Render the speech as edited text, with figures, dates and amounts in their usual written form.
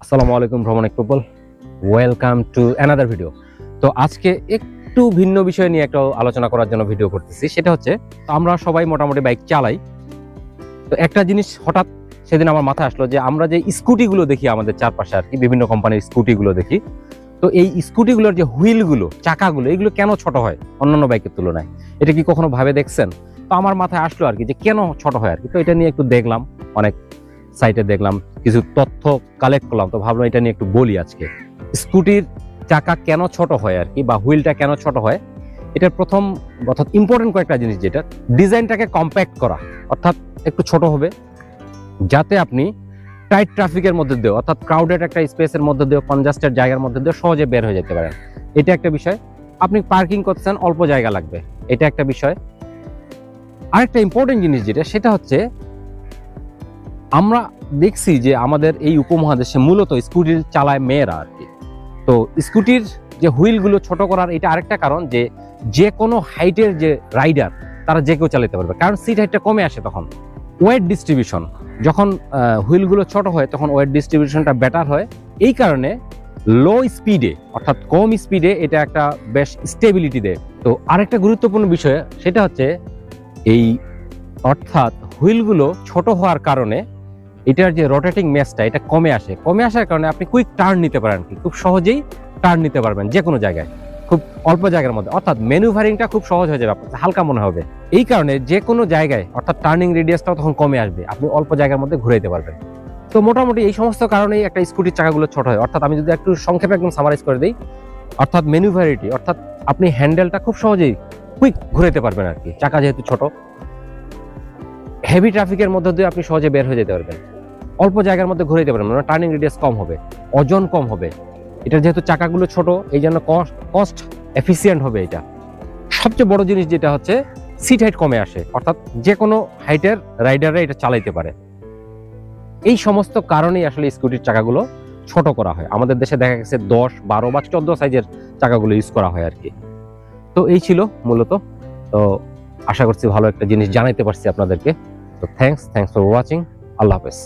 আসসালামু আলাইকুম ভ্রমণ people, welcome to another video. তো আজকে একটু ভিন্ন বিষয় নিয়ে একটা আলোচনা করার জন্য ভিডিও করতেছি। সেটা হচ্ছে আমরা সবাই মোটামুটি বাইক চালাই। তো একটা জিনিস হঠাৎ সেদিন আমার মাথায় আসলো যে আমরা যে স্কুটিগুলো দেখি আমাদের চারপাশে আর কি, বিভিন্ন কোম্পানির স্কুটিগুলো দেখি। তো এই স্কুটিগুলোর যে হুইলগুলো, চাকাগুলো, এগুলো কেন ছোট হয় অন্যান্য বাইকের তুলনায়? এটা কি কখনো ভাবে দেখছেন? তো আমার মাথায় আসলো আর কি যে কেন ছোট হয় আর কি। তো এটা নিয়ে একটু দেখলাম, অনেক সাইটে দেখলাম, কিছু তথ্য কালেক্ট করলাম। তো ভাবলাম এটা নিয়ে একটু বলি আজকে। স্কুটির চাকা কেন ছোট হয় আর কি, বা হুইলটা কেন ছোট হয়, এটার প্রথম অর্থাৎ ইম্পর্টেন্ট কয়েকটা জিনিস, যেটা ডিজাইনটাকে কম্প্যাক্ট করা, অর্থাৎ একটু ছোট হবে যাতে আপনি টাইট ট্রাফিকের মধ্যে দিয়েও, অর্থাৎ ক্রাউডেড একটা স্পেসের মধ্যে দিয়েও, কনজাস্টেড জায়গার মধ্যে দিয়েও সহজে বের হয়ে যেতে পারেন। এটা একটা বিষয়। আপনি পার্কিং করতেছেন, অল্প জায়গা লাগবে, এটা একটা বিষয়। আরেকটা ইম্পর্টেন্ট জিনিস যেটা, সেটা হচ্ছে আমরা দেখছি যে আমাদের এই উপমহাদেশে মূলত স্কুটির চালায় মেয়েরা আর কি। তো স্কুটির যে হুইলগুলো ছোট করার এটা আরেকটা কারণ, যে যে কোনো হাইটের যে রাইডার তারা যে কেউ চালাতে পারবে, কারণ সিট হাইটটা কমে আসে। তখন ওয়েট ডিস্ট্রিবিউশন, যখন হুইলগুলো ছোট হয় তখন ওয়েট ডিস্ট্রিবিউশনটা বেটার হয়। এই কারণে লো স্পিডে, অর্থাৎ কম স্পিডে, এটা একটা বেশ স্টেবিলিটি দেয়। তো আরেকটা গুরুত্বপূর্ণ বিষয় সেটা হচ্ছে এই, অর্থাৎ হুইলগুলো ছোট হওয়ার কারণে এটার যে রোটেটিং মেসটা এটা কমে আসার কারণে আপনি কুইক টার্ন নিতে পারেন, খুব সহজেই টার্ন নিতে পারবেন যে কোনো জায়গায়, খুব অল্প জায়গার মধ্যে। অর্থাৎ ম্যানুভারিংটা খুব সহজ হয়ে যাবে, আপনার হালকা মনে হবে। এই কারণে যে কোনো জায়গায়, অর্থাৎ টার্নিং রেডিয়াসটাও তখন কমে আসবে, আপনি অল্প জায়গার মধ্যে ঘুরাইতে পারবেন। তো মোটামুটি এই সমস্ত কারণেই একটা স্কুটির চাকাগুলো ছোট হয়। অর্থাৎ আমি যদি একটু সংক্ষেপে একদম সামারাইজ করে দিই, অর্থাৎ ম্যানুভারিটি, অর্থাৎ আপনি হ্যান্ডেলটা খুব সহজেই কুইক ঘুরাইতে পারবেন আর কি, চাকা যেহেতু ছোট। হেভি ট্রাফিকের মধ্যে দিয়ে আপনি সহজে বের হয়ে যেতে পারবেন, অল্প জায়গার মধ্যে ঘুরাইতে পারবেন, মানে টার্নিং রেডিয়াস কম হবে, ওজন কম হবে। এটা যেহেতু চাকাগুলো ছোট, এই জন্য কস্ট এফিসিয়েন্ট হবে। এটা সবচেয়ে বড় জিনিস যেটা হচ্ছে সিট হাইট কমে আসে, অর্থাৎ যে কোনো হাইটের রাইডাররা এটা চালাইতে পারে। এই সমস্ত কারণেই আসলে স্কুটির চাকাগুলো ছোট করা হয়। আমাদের দেশে দেখা গেছে 10, 12 বা 14 সাইজের চাকাগুলো ইউজ করা হয় আর কি। তো এই ছিল মূলত। তো আশা করছি ভালো একটা জিনিস জানাইতে পারছি আপনাদেরকে। তো থ্যাংকস ফর ওয়াচিং। আল্লাহ হাফেজ।